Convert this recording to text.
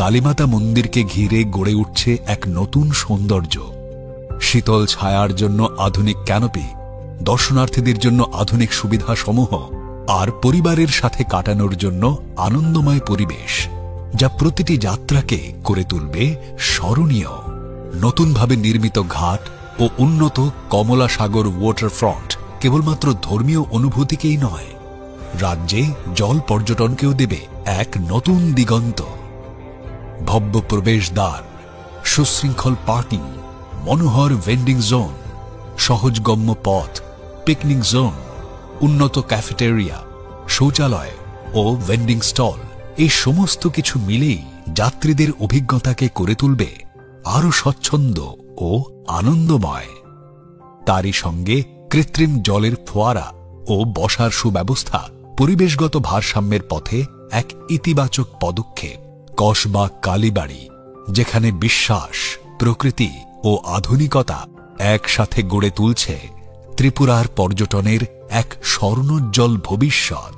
কালীমাতা মন্দিরকে ঘিরে গড়ে উঠছে এক নতুন সৌন্দর্য। শীতল ছায়ার জন্য আধুনিক ক্যানোপি, দর্শনার্থীদের জন্য আধুনিক সুবিধাসমূহ, আর পরিবারের সাথে কাটানোর জন্য আনন্দময় পরিবেশ, যা প্রতিটি যাত্রাকে করে তুলবে স্মরণীয়। নতুনভাবে নির্মিত ঘাট ও উন্নত কমলা সাগর ওয়াটারফ্রন্ট কেবলমাত্র ধর্মীয় অনুভূতিকেই নয়, রাজ্যে জল পর্যটনকেও দেবে এক নতুন দিগন্ত। ভব্য প্রবেশদ্বার, সুশৃঙ্খল পার্কিং, মনোহর ভেন্ডিং জোন, সহজগম্য পথ, পিকনিক জোন, উন্নত ক্যাফেটেরিয়া, শৌচালয় ও ভেন্ডিং স্টল, এই সমস্ত কিছু মিলেই যাত্রীদের অভিজ্ঞতাকে করে তুলবে আরও স্বচ্ছন্দ ও আনন্দময়। তারই সঙ্গে কৃত্রিম জলের ফোয়ারা ও বসার সুব্যবস্থা পরিবেশগত ভারসাম্যের পথে এক ইতিবাচক পদক্ষেপ। কসবা কালীবাড়ি, যেখানে বিশ্বাস, প্রকৃতি ও আধুনিকতা একসাথে গড়ে তুলছে ত্রিপুরার পর্যটনের এক স্বর্ণোজ্জ্বল ভবিষ্যৎ।